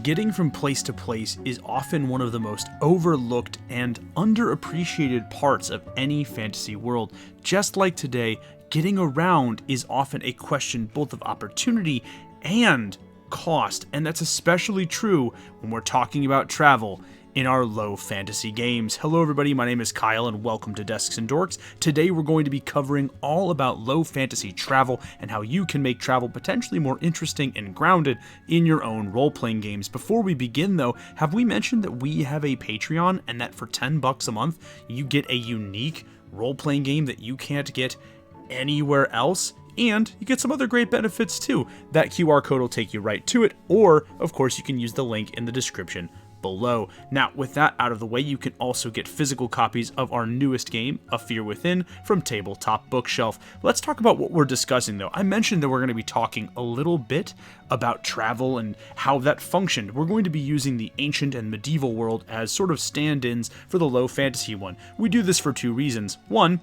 Getting from place to place is often one of the most overlooked and underappreciated parts of any fantasy world. Just like today, getting around is often a question both of opportunity and cost, and that's especially true when we're talking about travel in our low fantasy games. Hello everybody, my name is Kyle and welcome to Desks and Dorks. Today we're going to be covering all about low fantasy travel and how you can make travel potentially more interesting and grounded in your own role-playing games. Before we begin though, have we mentioned that we have a Patreon and that for $10 a month you get a unique role-playing game that you can't get anywhere else? And you get some other great benefits too. That QR code will take you right to it, or of course you can use the link in the description below. Now, with that out of the way, you can also get physical copies of our newest game, A Fear Within, from Tabletop Bookshelf. Let's talk about what we're discussing though. I mentioned that we're going to be talking a little bit about travel and how that functioned. We're going to be using the ancient and medieval world as sort of stand-ins for the low fantasy one. We do this for two reasons. One,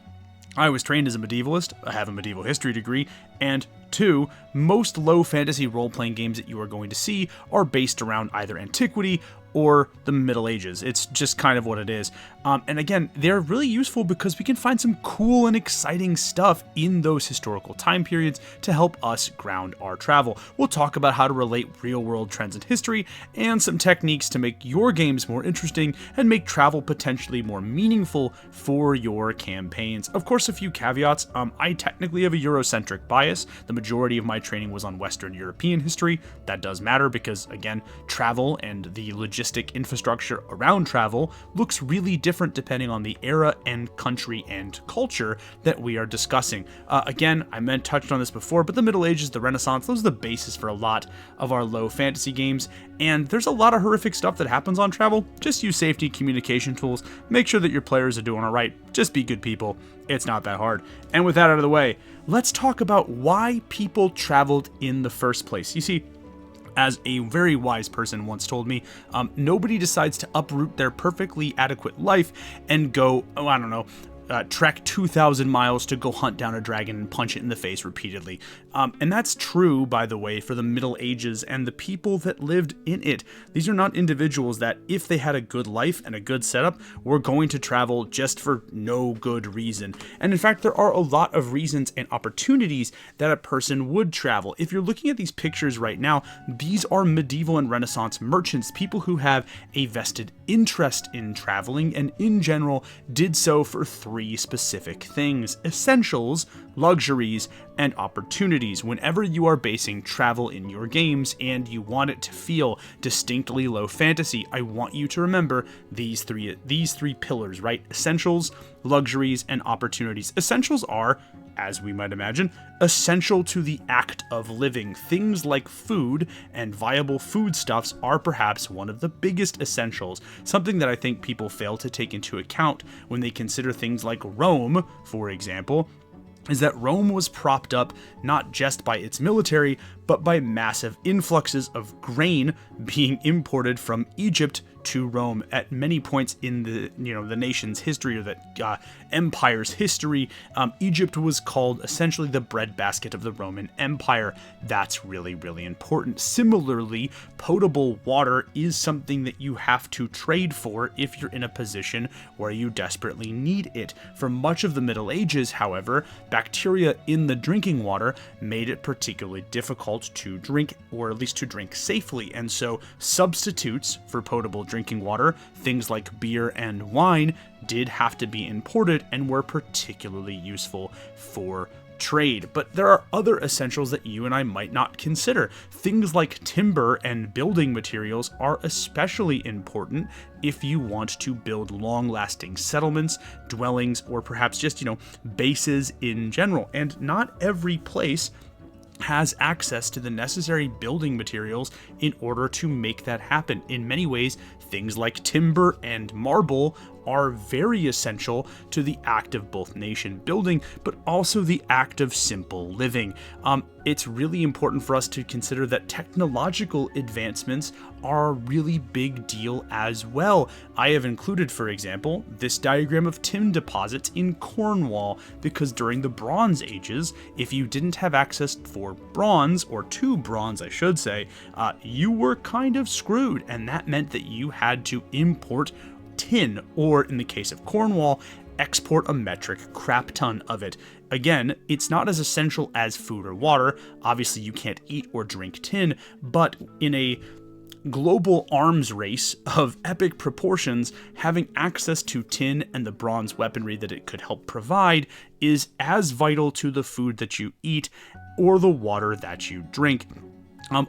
I was trained as a medievalist, I have a medieval history degree, and two, most low fantasy role-playing games that you are going to see are based around either antiquity or the Middle Ages. It's just kind of what it is. And again, they're really useful because we can find some cool and exciting stuff in those historical time periods to help us ground our travel. We'll talk about how to relate real-world trends in history and some techniques to make your games more interesting and make travel potentially more meaningful for your campaigns. Of course, a few caveats. I technically have a Eurocentric bias. The majority of my training was on Western European history. That does matter because, again, travel and the logistic infrastructure around travel looks really different depending on the era and country and culture that we are discussing. Again, I touched on this before, but the Middle Ages, the Renaissance, those are the basis for a lot of our low fantasy games, and there's a lot of horrific stuff that happens on travel. Just use safety communication tools. Make sure that your players are doing all right. Just be good people. It's not that hard. And with that out of the way, let's talk about why people traveled in the first place. You see, as a very wise person once told me, nobody decides to uproot their perfectly adequate life and go, trek 2,000 miles to go hunt down a dragon and punch it in the face repeatedly. And that's true, by the way, for the Middle Ages and the people that lived in it. These are not individuals that, if they had a good life and a good setup, were going to travel just for no good reason. And in fact, there are a lot of reasons and opportunities that a person would travel. If you're looking at these pictures right now, these are medieval and Renaissance merchants, people who have a vested interest in traveling and in general did so for three specific things: essentials, luxuries, and opportunities. Whenever you are basing travel in your games and you want it to feel distinctly low fantasy, I want you to remember these three pillars, right? Essentials, luxuries, and opportunities. Essentials are, as we might imagine, essential to the act of living. Things like food and viable foodstuffs are perhaps one of the biggest essentials, something that I think people fail to take into account when they consider things like Rome, for example, is that Rome was propped up not just by its military, but by massive influxes of grain being imported from Egypt to Rome. At many points in the nation's history, or the empire's history, Egypt was called essentially the breadbasket of the Roman Empire. That's really, really important. Similarly, potable water is something that you have to trade for if you're in a position where you desperately need it. For much of the Middle Ages, however, bacteria in the drinking water made it particularly difficult to drink, or at least to drink safely, and so substitutes for potable drinking water, things like beer and wine, did have to be imported and were particularly useful for trade. But there are other essentials that you and I might not consider. Things like timber and building materials are especially important if you want to build long-lasting settlements, dwellings, or perhaps just, bases in general. And not every place has access to the necessary building materials in order to make that happen. In many ways, things like timber and marble are very essential to the act of both nation building, but also the act of simple living. It's really important for us to consider that technological advancements are a really big deal as well. I have included, for example, this diagram of tin deposits in Cornwall, because during the Bronze Ages, if you didn't have access for bronze, or to bronze I should say, you were kind of screwed, and that meant that you had to import tin, or in the case of Cornwall, export a metric crap ton of it. Again, it's not as essential as food or water. Obviously, you can't eat or drink tin, but in a global arms race of epic proportions, having access to tin and the bronze weaponry that it could help provide is as vital to the food that you eat or the water that you drink.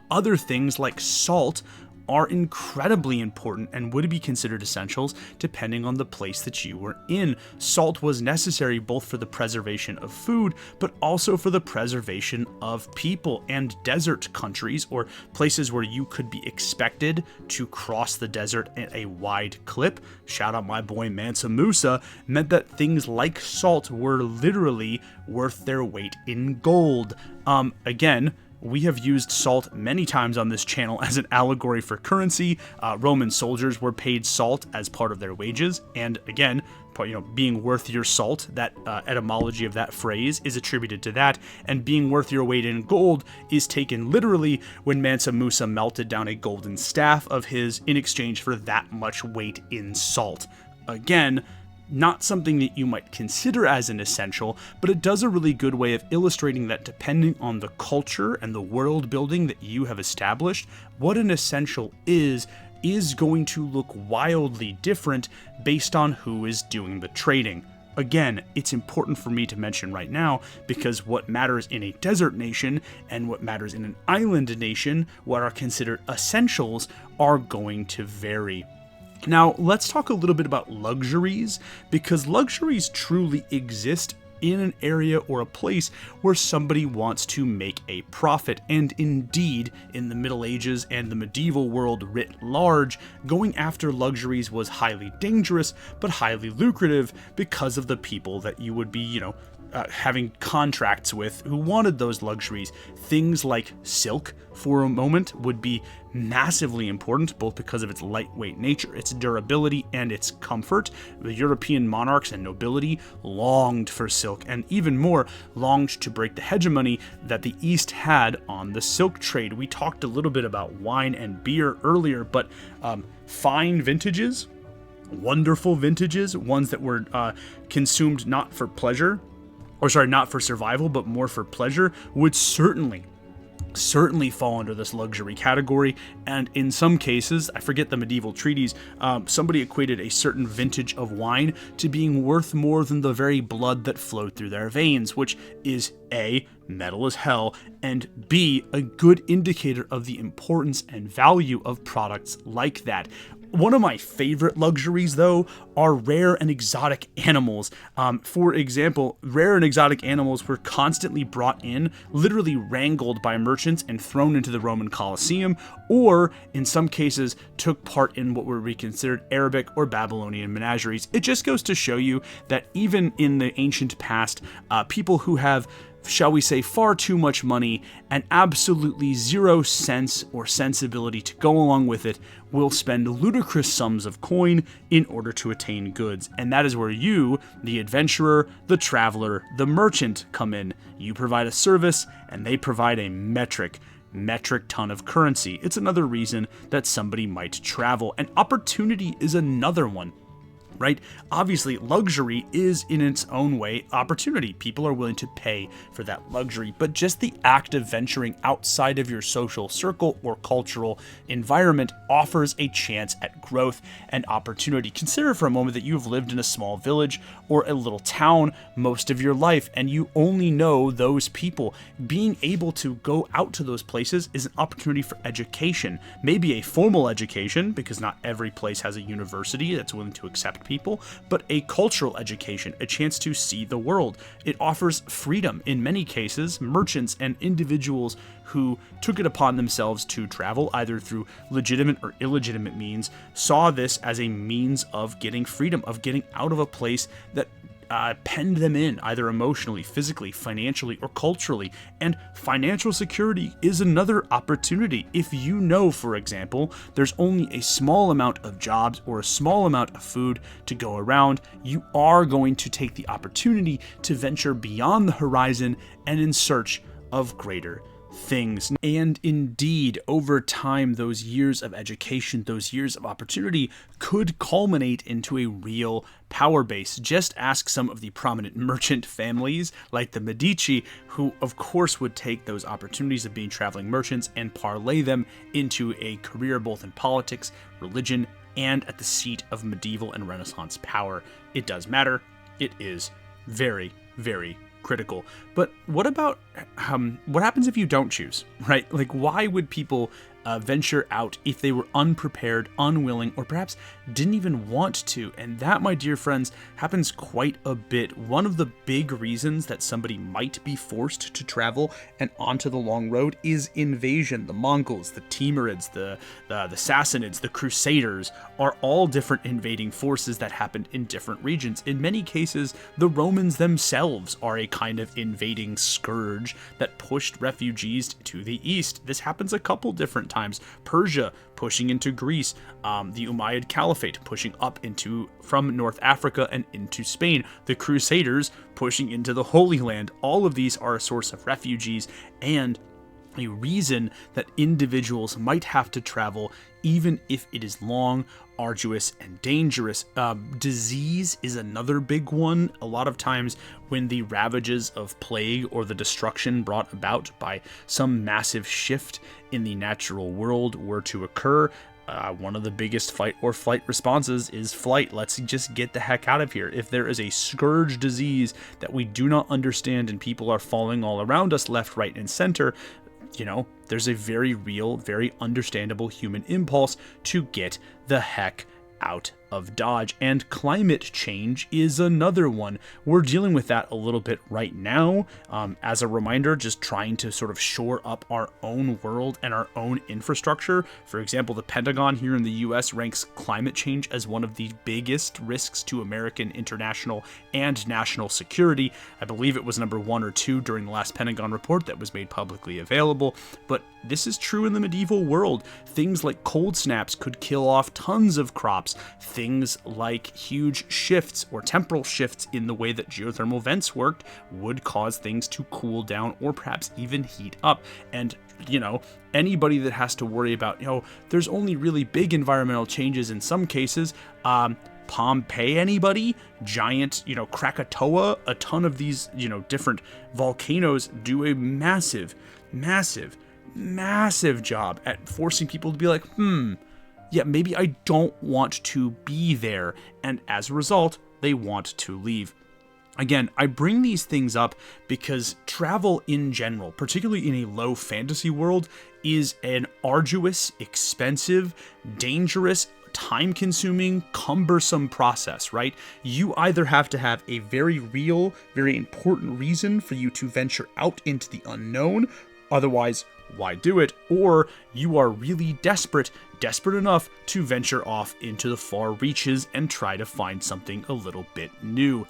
Other things like salt are incredibly important and would be considered essentials depending on the place that you were in. Salt was necessary both for the preservation of food, but also for the preservation of people. And desert countries, or places where you could be expected to cross the desert at a wide clip, shout out my boy Mansa Musa, meant that things like salt were literally worth their weight in gold. Again, we have used salt many times on this channel as an allegory for currency. Roman soldiers were paid salt as part of their wages, and again, being worth your salt, that etymology of that phrase is attributed to that, and being worth your weight in gold is taken literally when Mansa Musa melted down a golden staff of his in exchange for that much weight in salt. Again, not something that you might consider as an essential, but it does a really good way of illustrating that depending on the culture and the world building that you have established, what an essential is going to look wildly different based on who is doing the trading. Again, it's important for me to mention right now because what matters in a desert nation and what matters in an island nation, what are considered essentials, are going to vary. Now, let's talk a little bit about luxuries, because luxuries truly exist in an area or a place where somebody wants to make a profit. And indeed, in the Middle Ages and the medieval world writ large, going after luxuries was highly dangerous, but highly lucrative because of the people that you would be, having contracts with who wanted those luxuries. Things like silk, for a moment, would be massively important, both because of its lightweight nature, its durability, and its comfort. The European monarchs and nobility longed for silk, and even more, longed to break the hegemony that the East had on the silk trade. We talked a little bit about wine and beer earlier, but fine vintages, wonderful vintages, ones that were consumed not for pleasure, not for survival, but more for pleasure, would certainly fall under this luxury category. And in some cases, I forget the medieval treaties, somebody equated a certain vintage of wine to being worth more than the very blood that flowed through their veins, which is A, metal as hell, and B, a good indicator of the importance and value of products like that. One of my favorite luxuries, though, are rare and exotic animals. For example, rare and exotic animals were constantly brought in, literally wrangled by merchants and thrown into the Roman Colosseum, or in some cases took part in what would be considered Arabic or Babylonian menageries. It just goes to show you that even in the ancient past, people who have, shall we say, far too much money and absolutely zero sense or sensibility to go along with it will spend ludicrous sums of coin in order to attain goods. And that is where you, the adventurer, the traveler, the merchant, come in. You provide a service and they provide a metric ton of currency. It's another reason that somebody might travel, and opportunity is another one. Right? Obviously, luxury is in its own way opportunity. People are willing to pay for that luxury, but just the act of venturing outside of your social circle or cultural environment offers a chance at growth and opportunity. Consider for a moment that you've lived in a small village or a little town most of your life, and you only know those people. Being able to go out to those places is an opportunity for education, maybe a formal education, because not every place has a university that's willing to accept people, but a cultural education, a chance to see the world. It offers freedom. In many cases, merchants and individuals who took it upon themselves to travel, either through legitimate or illegitimate means, saw this as a means of getting freedom, of getting out of a place that penned them in, either emotionally, physically, financially, or culturally. And financial security is another opportunity. If you know, for example, there's only a small amount of jobs or a small amount of food to go around, you are going to take the opportunity to venture beyond the horizon and in search of greater things. And indeed, over time, those years of education, those years of opportunity could culminate into a real power base. Just ask some of the prominent merchant families like the Medici, who of course would take those opportunities of being traveling merchants and parlay them into a career both in politics, religion, and at the seat of medieval and Renaissance power. It does matter. It is very, very critical. But what about what happens if you don't choose, right? Like, why would people venture out if they were unprepared, unwilling, or perhaps didn't even want to? And that, my dear friends, happens quite a bit. One of the big reasons that somebody might be forced to travel and onto the long road is invasion. The Mongols, the Timurids, the Sassanids, the Crusaders are all different invading forces that happened in different regions. In many cases, the Romans themselves are a kind of invading scourge that pushed refugees to the east. This happens a couple different times. Persia pushing into Greece, the Umayyad Caliphate pushing up from North Africa and into Spain, the Crusaders pushing into the Holy Land. All of these are a source of refugees and a reason that individuals might have to travel, even if it is long, arduous, and dangerous. Disease is another big one. A lot of times when the ravages of plague or the destruction brought about by some massive shift in the natural world were to occur, one of the biggest fight or flight responses is flight. Let's just get the heck out of here. If there is a scourge disease that we do not understand and people are falling all around us left, right, and center, there's a very real, very understandable human impulse to get the heck out of Dodge. And climate change is another one. We're dealing with that a little bit right now. As a reminder, just trying to sort of shore up our own world and our own infrastructure. For example, the Pentagon here in the US ranks climate change as one of the biggest risks to American international and national security. I believe it was number 1 or 2 during the last Pentagon report that was made publicly available. But this is true in the medieval world. Things like cold snaps could kill off tons of crops. Things like huge shifts or temporal shifts in the way that geothermal vents worked would cause things to cool down or perhaps even heat up. And anybody that has to worry about, there's only really big environmental changes in some cases. Pompeii, anybody? Giant, Krakatoa, a ton of these, different volcanoes do a massive job at forcing people to be like, yeah, maybe I don't want to be there. And as a result, they want to leave. Again, I bring these things up because travel in general, particularly in a low fantasy world, is an arduous, expensive, dangerous, time-consuming, cumbersome process, right? You either have to have a very real, very important reason for you to venture out into the unknown, otherwise, why do it? Or you are really desperate enough to venture off into the far reaches and try to find something a little bit new.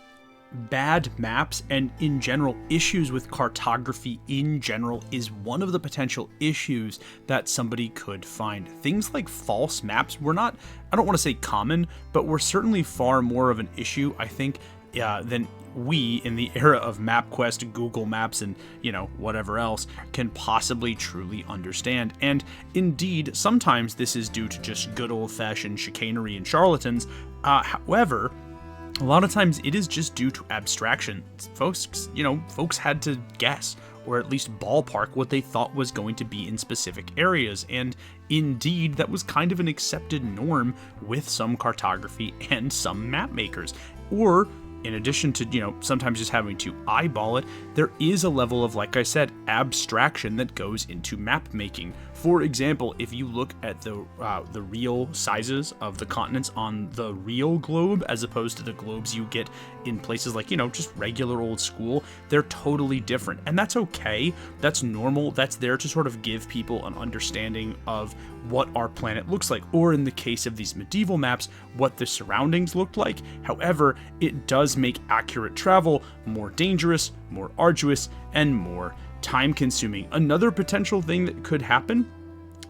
Bad maps and in general issues with cartography in general is one of the potential issues that somebody could find. Things like false maps were not, I don't want to say common, but were certainly far more of an issue, I think, than we in the era of MapQuest, Google Maps, and whatever else can possibly truly understand. And indeed, sometimes this is due to just good old-fashioned chicanery and charlatans. However, a lot of times it is just due to abstraction. Folks had to guess, or at least ballpark what they thought was going to be in specific areas. And indeed, that was kind of an accepted norm with some cartography and some map makers. Or in addition to, sometimes just having to eyeball it, there is a level of, like I said, abstraction that goes into map making. For example, if you look at the real sizes of the continents on the real globe, as opposed to the globes you get in places like, just regular old school, they're totally different. And that's okay. That's normal. That's there to sort of give people an understanding of what our planet looks like, or in the case of these medieval maps, what the surroundings looked like. However, it does make accurate travel more dangerous, more arduous, and more time-consuming. Another potential thing that could happen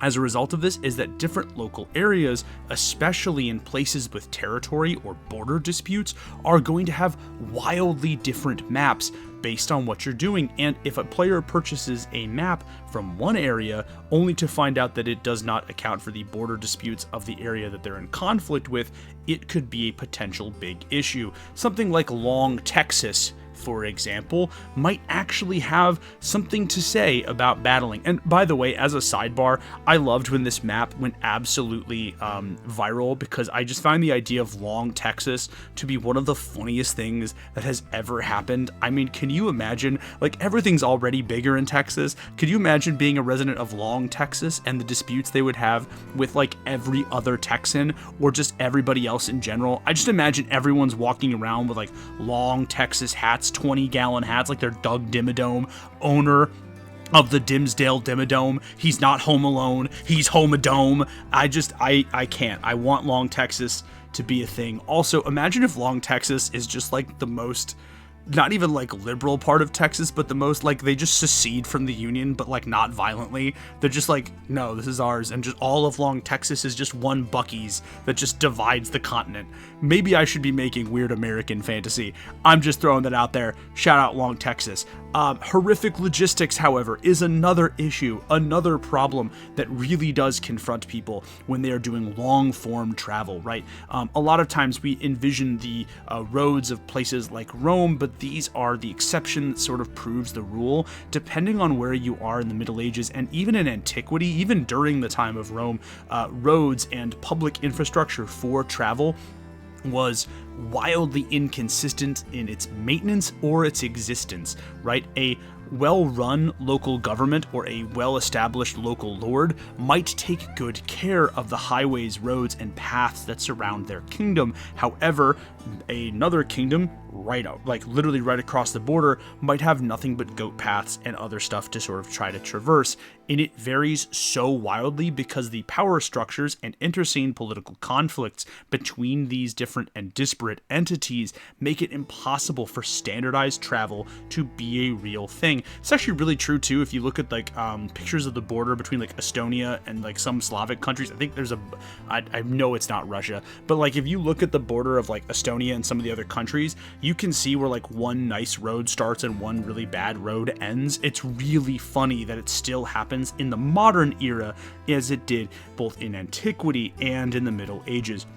as a result of this is that different local areas, especially in places with territory or border disputes, are going to have wildly different maps based on what you're doing. And if a player purchases a map from one area only to find out that it does not account for the border disputes of the area that they're in conflict with, it could be a potential big issue. Something like Long Texas, for example, might actually have something to say about battling. And by the way, as a sidebar, I loved when this map went absolutely viral, because I just find the idea of Long Texas to be one of the funniest things that has ever happened. I mean, can you imagine, like, everything's already bigger in Texas. Could you imagine being a resident of Long Texas and the disputes they would have with like every other Texan or just everybody else in general? I just imagine everyone's walking around with like Long Texas hats, 20-gallon hats, like they're Doug Dimmadome, owner of the Dimsdale Dimmadome. He's not home alone, he's home-a-dome. I can't. I want Long Texas to be a thing. Also, imagine if Long Texas is just like the most, not even like liberal part of Texas, but the most like they just secede from the Union, but like not violently. They're just like, no, this is ours. And just all of Long Texas is just one Buc-ee's that just divides the continent. Maybe I should be making weird American fantasy. I'm just throwing that out there. Shout out Long Texas. Horrific logistics, however, is another issue, another problem that really does confront people when they are doing long-form travel, right? A lot of times we envision the roads of places like Rome, but these are the exception that sort of proves the rule. Depending on where you are in the Middle Ages and even in antiquity, even during the time of Rome, roads and public infrastructure for travel was wildly inconsistent in its maintenance or its existence, right? A well-run local government or a well-established local lord might take good care of the highways, roads, and paths that surround their kingdom. However, another kingdom literally right across the border might have nothing but goat paths and other stuff to sort of try to traverse. And it varies so wildly because the power structures and interscene political conflicts between these different and disparate entities make it impossible for standardized travel to be a real thing. It's actually really true too if you look at like pictures of the border between like Estonia and like some Slavic countries. I think there's I know it's not Russia, but like if you look at the border of like Estonia and some of the other countries, you can see where like one nice road starts and one really bad road ends. It's really funny that it still happens in the modern era as it did both in antiquity and in the Middle Ages.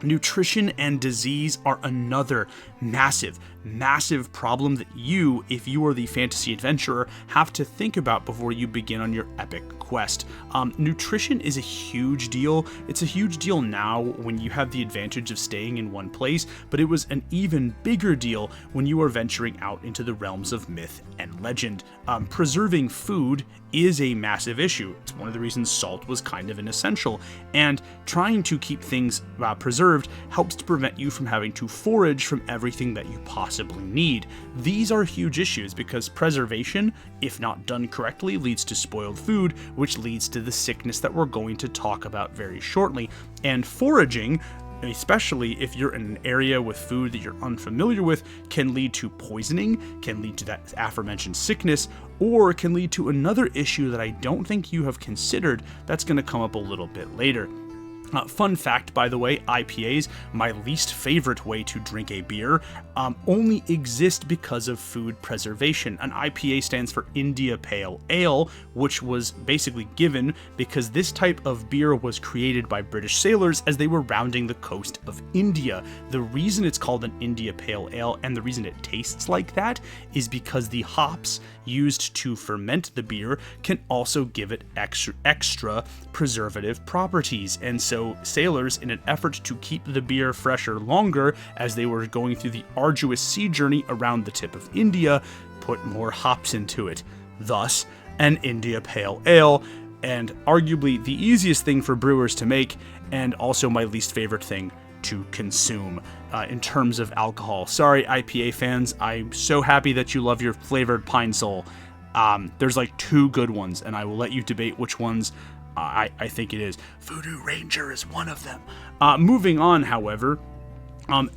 Nutrition and disease are another massive problem that you, if you are the fantasy adventurer, have to think about before you begin on your epic quest. Nutrition is a huge deal. It's a huge deal now when you have the advantage of staying in one place, but it was an even bigger deal when you are venturing out into the realms of myth and legend. Preserving food is a massive issue. It's one of the reasons salt was kind of an essential, and trying to keep things preserved helps to prevent you from having to forage from everything that you possibly need. These are huge issues because preservation, if not done correctly, leads to spoiled food, which leads to the sickness that we're going to talk about very shortly. And foraging, especially if you're in an area with food that you're unfamiliar with, can lead to poisoning, can lead to that aforementioned sickness, or can lead to another issue that I don't think you have considered that's going to come up a little bit later. Fun fact, by the way, IPAs, my least favorite way to drink a beer, only exist because of food preservation. An IPA stands for India Pale Ale, which was basically given because this type of beer was created by British sailors as they were rounding the coast of India. The reason it's called an India Pale Ale and the reason it tastes like that is because the hops used to ferment the beer can also give it extra preservative properties. And so so sailors, in an effort to keep the beer fresher longer as they were going through the arduous sea journey around the tip of India, put more hops into it. Thus, an India Pale Ale, and arguably the easiest thing for brewers to make, and also my least favorite thing to consume in terms of alcohol. Sorry, IPA fans, I'm so happy that you love your flavored Pine Sol. There's like 2 good ones, and I will let you debate which ones I think it is. Voodoo Ranger is one of them. Moving on, however,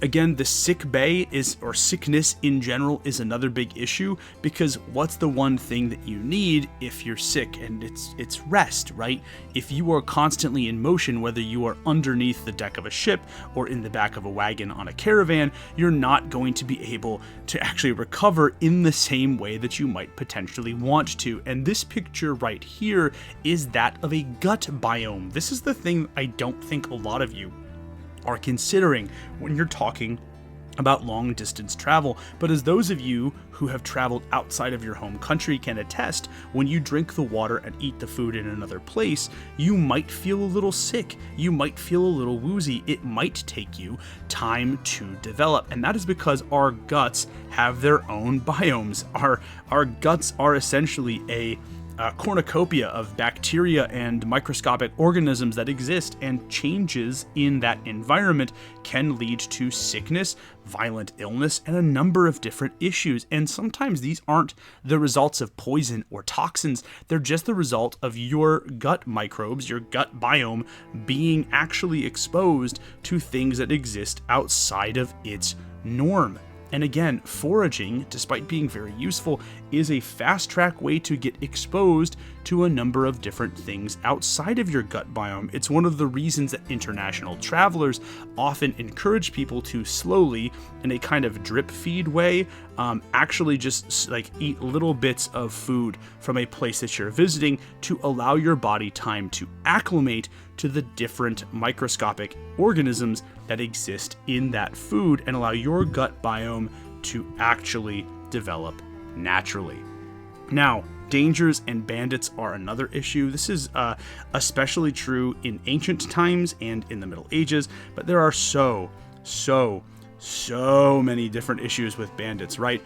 again, the sick bay or sickness in general is another big issue, because what's the one thing that you need if you're sick? And it's rest, right? If you are constantly in motion, whether you are underneath the deck of a ship or in the back of a wagon on a caravan, you're not going to be able to actually recover in the same way that you might potentially want to. And this picture right here is that of a gut biome. This is the thing I don't think a lot of you are considering when you're talking about long distance travel. But as those of you who have traveled outside of your home country can attest, when you drink the water and eat the food in another place, you might feel a little sick, you might feel a little woozy, it might take you time to develop. And that is because our guts have their own biomes. Our guts are essentially a cornucopia of bacteria and microscopic organisms that exist, and changes in that environment can lead to sickness, violent illness, and a number of different issues. And sometimes these aren't the results of poison or toxins, they're just the result of your gut microbes, your gut biome, being actually exposed to things that exist outside of its norm. And again, foraging, despite being very useful, is a fast-track way to get exposed to a number of different things outside of your gut biome. It's one of the reasons that international travelers often encourage people to slowly, in a kind of drip feed way, actually just like eat little bits of food from a place that you're visiting to allow your body time to acclimate to the different microscopic organisms that exist in that food and allow your gut biome to actually develop naturally. Now, dangers and bandits are another issue. This is especially true in ancient times and in the Middle Ages, but there are so many different issues with bandits, right?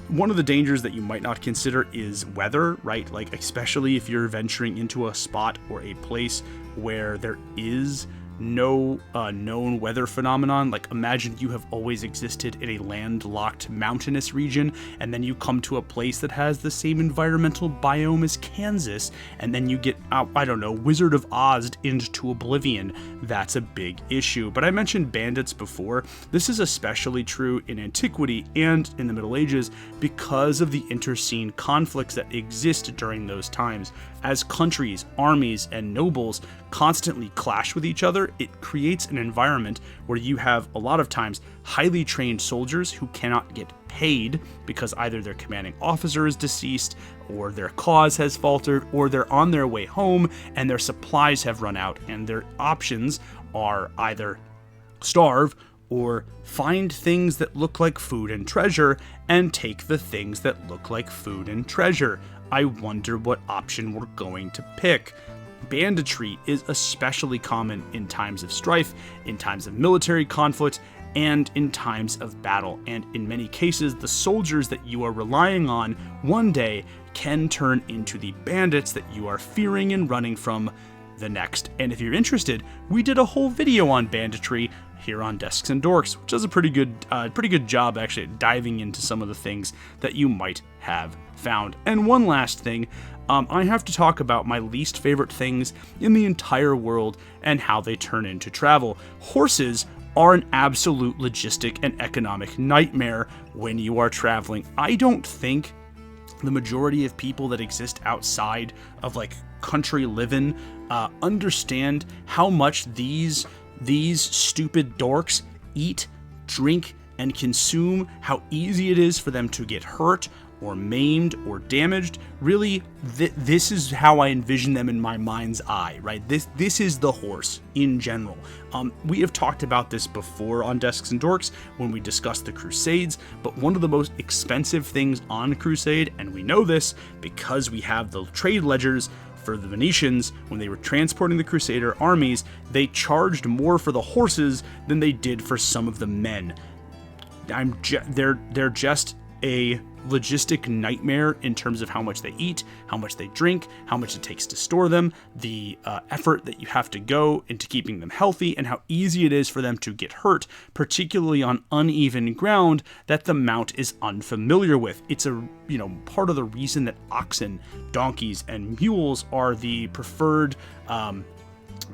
One of the dangers that you might not consider is weather, right? Like, especially if you're venturing into a spot or a place where there is no known weather phenomenon. Like, imagine you have always existed in a landlocked mountainous region, and then you come to a place that has the same environmental biome as Kansas, and then you get, I don't know, Wizard of Oz into oblivion. That's a big issue. But I mentioned bandits before. This is especially true in antiquity and in the Middle Ages because of the interscene conflicts that exist during those times. As countries, armies, and nobles constantly clash with each other, it creates an environment where you have a lot of times highly trained soldiers who cannot get paid because either their commanding officer is deceased, or their cause has faltered, or they're on their way home and their supplies have run out, and their options are either starve or find things that look like food and treasure and take the things that look like food and treasure. I wonder what option we're going to pick. Banditry is especially common in times of strife, in times of military conflict, and in times of battle. And in many cases, the soldiers that you are relying on one day can turn into the bandits that you are fearing and running from the next. And if you're interested, we did a whole video on banditry here on Desks and Dorks, which does a pretty good job actually at diving into some of the things that you might have found. And one last thing, I have to talk about my least favorite things in the entire world and how they turn into travel. Horses are an absolute logistic and economic nightmare when you are traveling. I don't think the majority of people that exist outside of like country living understand how much these stupid dorks eat, drink, and consume, how easy it is for them to get hurt or maimed or damaged. Really, this is how I envision them in my mind's eye, right? This is the horse in general. We have talked about this before on Desks and Dorks when we discussed the Crusades, but one of the most expensive things on a crusade, and we know this because we have the trade ledgers For the Venetians, when they were transporting the Crusader armies, they charged more for the horses than they did for some of the men. They're just a logistic nightmare in terms of how much they eat, how much they drink, how much it takes to store them, the effort that you have to go into keeping them healthy, and how easy it is for them to get hurt, particularly on uneven ground that the mount is unfamiliar with. It's part of the reason that oxen, donkeys, and mules are the preferred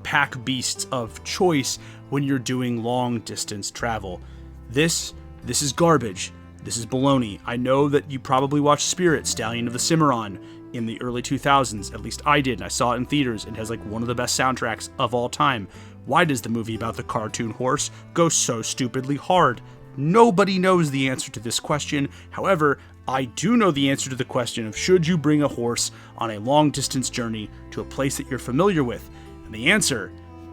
pack beasts of choice when you're doing long distance travel. This is garbage. This is baloney. I know that you probably watched Spirit, Stallion of the Cimarron in the early 2000s. At least I did, and I saw it in theaters. It has like one of the best soundtracks of all time. Why does the movie about the cartoon horse go so stupidly hard? Nobody knows the answer to this question. However, I do know the answer to the question of should you bring a horse on a long distance journey to a place that you're familiar with? And the answer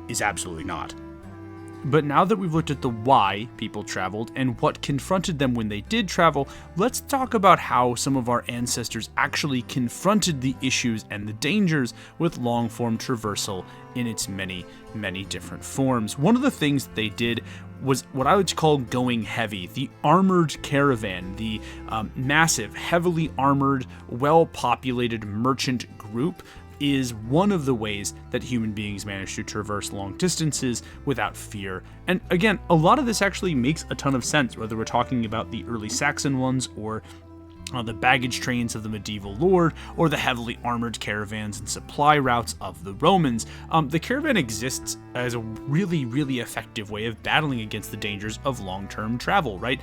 is absolutely not. But now that we've looked at the why people traveled and what confronted them when they did travel, let's talk about how some of our ancestors actually confronted the issues and the dangers with long-form traversal in its many, many different forms. One of the things that they did was what I would call going heavy. The armored caravan, the massive, heavily armored, well-populated merchant group is one of the ways that human beings manage to traverse long distances without fear. And again, a lot of this actually makes a ton of sense, whether we're talking about the early Saxon ones or the baggage trains of the medieval lord, or the heavily armored caravans and supply routes of the Romans. The caravan exists as a really, really effective way of battling against the dangers of long-term travel, right?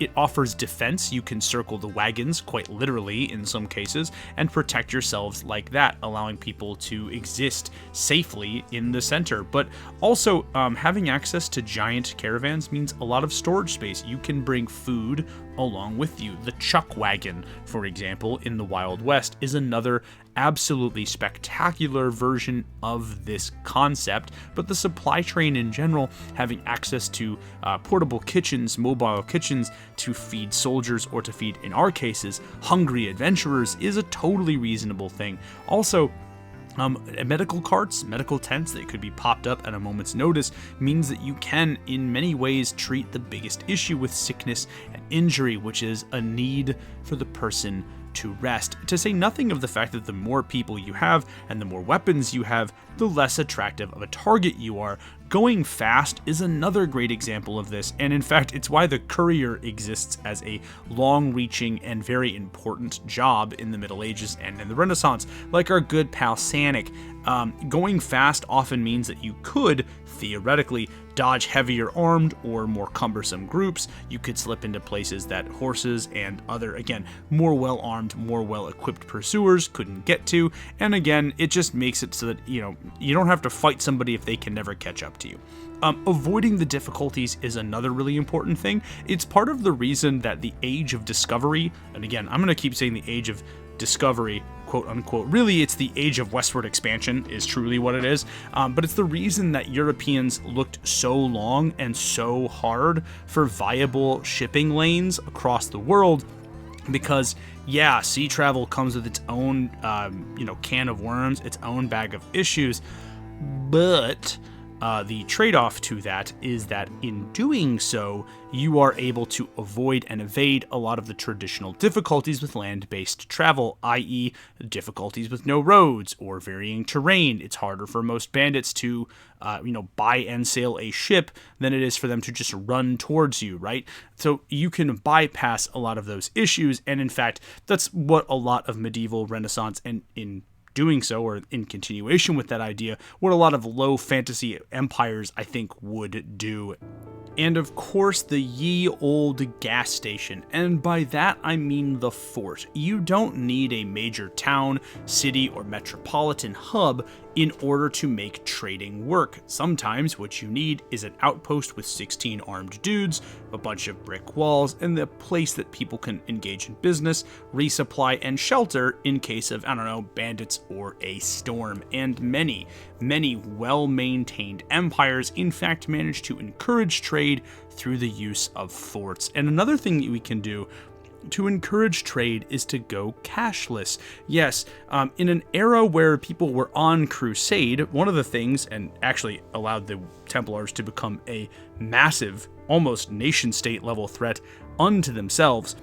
It offers defense. You can circle the wagons, quite literally in some cases, and protect yourselves like that, allowing people to exist safely in the center. But also, having access to giant caravans means a lot of storage space. You can bring food along with you. The chuck wagon, for example, in the Wild West is another absolutely spectacular version of this concept, but the supply train in general, having access to portable kitchens, mobile kitchens to feed soldiers or to feed, in our cases, hungry adventurers, is a totally reasonable thing. Also, medical carts, medical tents that could be popped up at a moment's notice means that you can, in many ways, treat the biggest issue with sickness and injury, which is a need for the person to rest. To say nothing of the fact that the more people you have and the more weapons you have, the less attractive of a target you are. Going fast is another great example of this, and in fact, it's why the courier exists as a long-reaching and very important job in the Middle Ages and in the Renaissance. Like our good pal Sanic, going fast often means that you could, theoretically, dodge heavier armed or more cumbersome groups. You could slip into places that horses and other, again, more well-armed, more well-equipped pursuers couldn't get to, and again, it just makes it so that, you don't have to fight somebody if they can never catch up to you. Avoiding the difficulties is another really important thing. It's part of the reason that the age of discovery, and again, I'm going to keep saying the age of discovery, quote unquote, really it's the age of westward expansion is truly what it is, but it's the reason that Europeans looked so long and so hard for viable shipping lanes across the world, because yeah, sea travel comes with its own can of worms, its own bag of issues, but the trade-off to that is that in doing so, you are able to avoid and evade a lot of the traditional difficulties with land-based travel, i.e. difficulties with no roads or varying terrain. It's harder for most bandits to, buy and sail a ship than it is for them to just run towards you, right? So you can bypass a lot of those issues, and in fact, that's what a lot of medieval Renaissance and in doing so, or in continuation with that idea, what a lot of low fantasy empires, I think, would do. And of course, the ye old gas station, and by that I mean the fort. You don't need a major town, city, or metropolitan hub in order to make trading work. Sometimes what you need is an outpost with 16 armed dudes, a bunch of brick walls, and the place that people can engage in business, resupply, and shelter in case of, bandits or a storm. And many, many well-maintained empires, in fact, manage to encourage trade through the use of forts. And another thing that we can do to encourage trade is to go cashless. Yes, in an era where people were on crusade, one of the things, and actually allowed the Templars to become a massive, almost nation-state level threat unto themselves,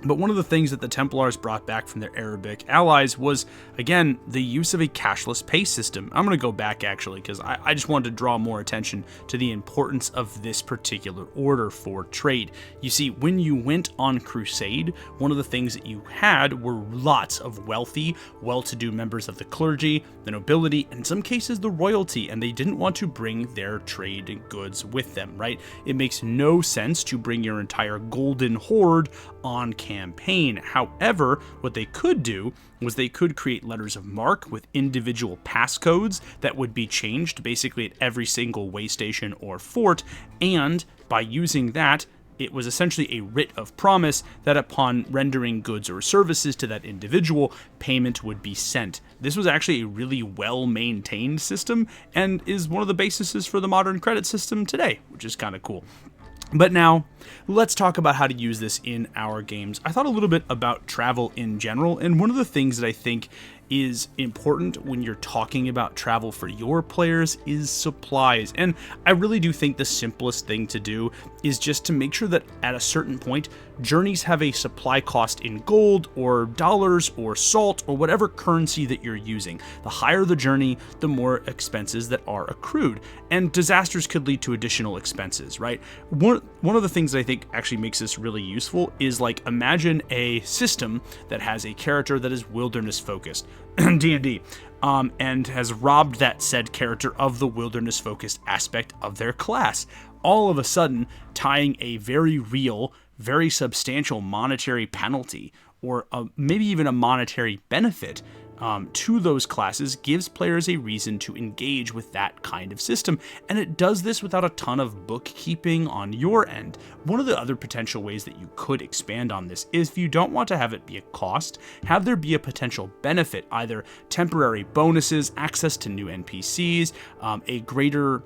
but one of the things that the Templars brought back from their Arabic allies was, again, the use of a cashless pay system. I'm going to go back, actually, because I just wanted to draw more attention to the importance of this particular order for trade. You see, when you went on crusade, one of the things that you had were lots of wealthy, well-to-do members of the clergy, the nobility, and in some cases the royalty, and they didn't want to bring their trade and goods with them, right? It makes no sense to bring your entire golden horde on campaign. However, what they could do was they could create letters of marque with individual passcodes that would be changed basically at every single way station or fort, and by using that, it was essentially a writ of promise that upon rendering goods or services to that individual, payment would be sent. This was actually a really well-maintained system and is one of the bases for the modern credit system today, which is kind of cool. But now, let's talk about how to use this in our games. I thought a little bit about travel in general, and one of the things that I think is important when you're talking about travel for your players is supplies. And I really do think the simplest thing to do is just to make sure that at a certain point, journeys have a supply cost in gold or dollars or salt or whatever currency that you're using. The higher the journey, the more expenses that are accrued. And disasters could lead to additional expenses, right? One of the things that I think actually makes this really useful is, like, imagine a system that has a character that is wilderness focused, D&D, and has robbed that said character of the wilderness focused aspect of their class. All of a sudden, tying a very real, very substantial monetary penalty, or maybe even a monetary benefit to those classes gives players a reason to engage with that kind of system, and it does this without a ton of bookkeeping on your end. One of the other potential ways that you could expand on this is, if you don't want to have it be a cost, have there be a potential benefit, either temporary bonuses, access to new NPCs, a greater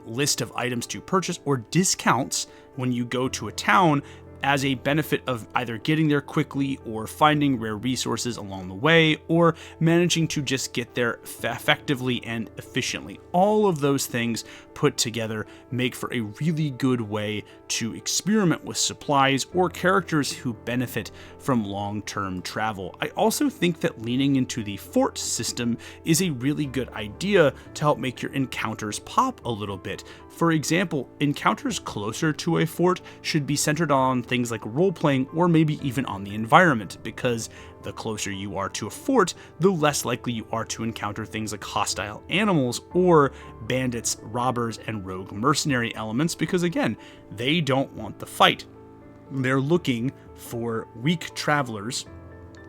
list of items to purchase, or discounts when you go to a town as a benefit of either getting there quickly or finding rare resources along the way, or managing to just get there effectively and efficiently. All of those things put together make for a really good way to experiment with supplies or characters who benefit from long-term travel. I also think that leaning into the fort system is a really good idea to help make your encounters pop a little bit. For example, encounters closer to a fort should be centered on things like role-playing, or maybe even on the environment, because the closer you are to a fort, the less likely you are to encounter things like hostile animals or bandits, robbers, and rogue mercenary elements, because again, they don't want the fight. They're looking for weak travelers,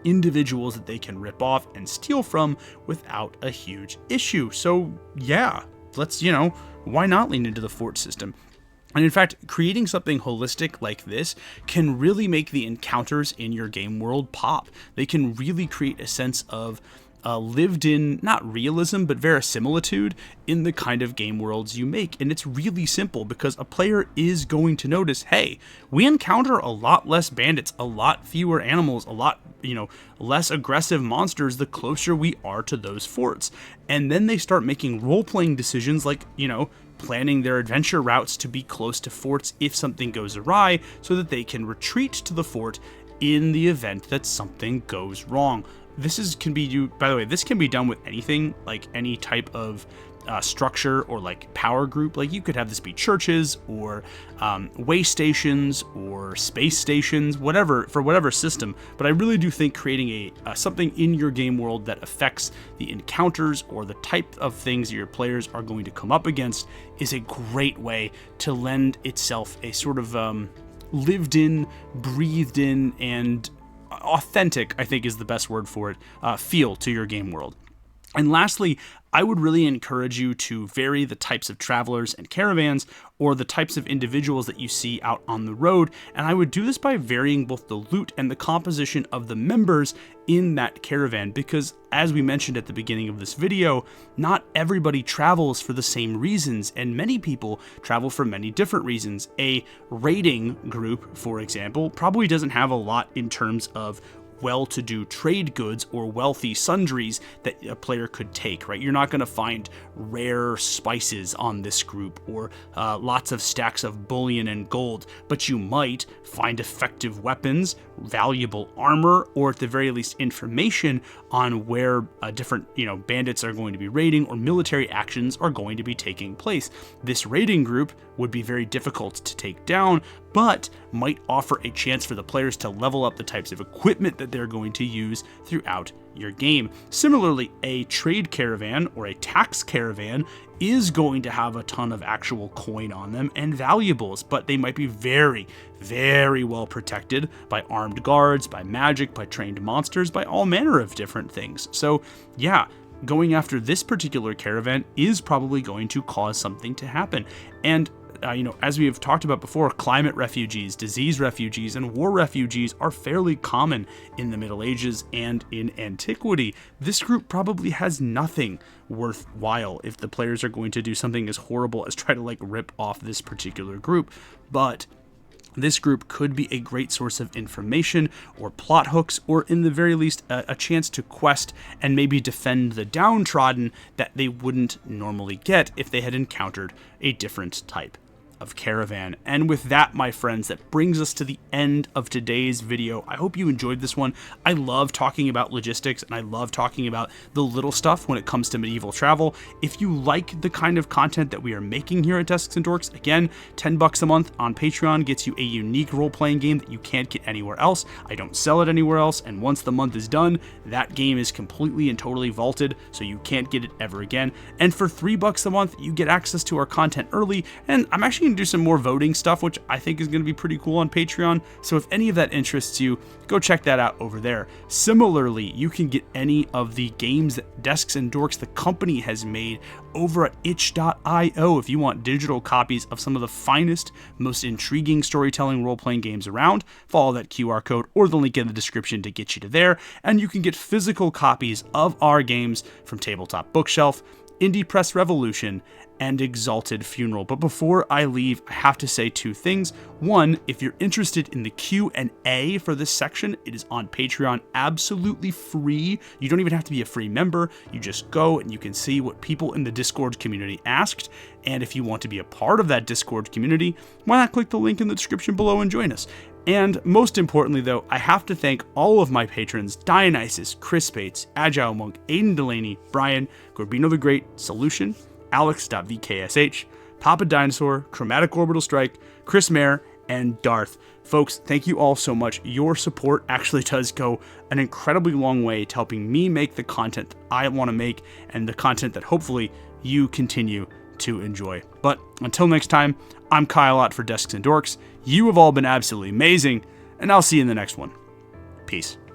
individuals that they can rip off and steal from without a huge issue. So yeah, let's, why not lean into the fort system? And in fact, creating something holistic like this can really make the encounters in your game world pop. They can really create a sense of lived in, not realism, but verisimilitude in the kind of game worlds you make. And it's really simple, because a player is going to notice, hey, we encounter a lot less bandits, a lot fewer animals, a lot, less aggressive monsters the closer we are to those forts. And then they start making role-playing decisions like, planning their adventure routes to be close to forts if something goes awry, so that they can retreat to the fort in the event that something goes wrong. This can be done with anything, like any type of structure or like power group. Like, you could have this be churches or way stations or space stations, for whatever system. But I really do think creating something in your game world that affects the encounters or the type of things your players are going to come up against is a great way to lend itself a sort of lived in, breathed in, and authentic, I think is the best word for it, feel to your game world. And lastly, I would really encourage you to vary the types of travelers and caravans, or the types of individuals that you see out on the road, and I would do this by varying both the loot and the composition of the members in that caravan, because as we mentioned at the beginning of this video, not everybody travels for the same reasons, and many people travel for many different reasons. A raiding group, for example, probably doesn't have a lot in terms of well-to-do trade goods or wealthy sundries that a player could take, right? You're not going to find rare spices on this group, or lots of stacks of bullion and gold, but you might find effective weapons, valuable armor, or at the very least information on where different bandits are going to be raiding, or military actions are going to be taking place. This raiding group would be very difficult to take down, but might offer a chance for the players to level up the types of equipment that they're going to use throughout your game. Similarly, a trade caravan or a tax caravan is going to have a ton of actual coin on them and valuables, but they might be very, very well protected by armed guards, by magic, by trained monsters, by all manner of different things. So yeah, going after this particular caravan is probably going to cause something to happen. And as we have talked about before, climate refugees, disease refugees, and war refugees are fairly common in the Middle Ages and in antiquity. This group probably has nothing worthwhile if the players are going to do something as horrible as try to rip off this particular group. But this group could be a great source of information or plot hooks, or in the very least a chance to quest and maybe defend the downtrodden that they wouldn't normally get if they had encountered a different type of caravan. And with that, my friends, that brings us to the end of today's video. I hope you enjoyed this one. I love talking about logistics, and I love talking about the little stuff when it comes to medieval travel. If you like the kind of content that we are making here at Desks and Dorks, again, $10 a month on Patreon gets you a unique role-playing game that you can't get anywhere else. I don't sell it anywhere else, and once the month is done, that game is completely and totally vaulted, so you can't get it ever again. And for $3 a month, you get access to our content early, and I'm actually going to do some more voting stuff, which I think is going to be pretty cool on Patreon. So if any of that interests you, go check that out over there. Similarly, you can get any of the games that Desks and Dorks, the company, has made over at itch.io if you want digital copies of some of the finest, most intriguing storytelling role-playing games around. Follow that QR code or the link in the description to get you to there, and you can get physical copies of our games from Tabletop Bookshelf, Indie Press Revolution, and Exalted Funeral. But before I leave, I have to say two things. One, if you're interested in the Q&A for this section, it is on Patreon, absolutely free. You don't even have to be a free member. You just go and you can see what people in the Discord community asked. And if you want to be a part of that Discord community, why not click the link in the description below and join us? And most importantly, though, I have to thank all of my patrons: Dionysus, Chris Bates, Agile Monk, Aiden Delaney, Brian, Gorbino the Great, Solution, Alex.vksh, Papa Dinosaur, Chromatic Orbital Strike, Chris Mayer, and Darth. Folks, thank you all so much. Your support actually does go an incredibly long way to helping me make the content I want to make, and the content that hopefully you continue to enjoy. But until next time, I'm Kyle Ott for Desks and Dorks. You have all been absolutely amazing, and I'll see you in the next one. Peace.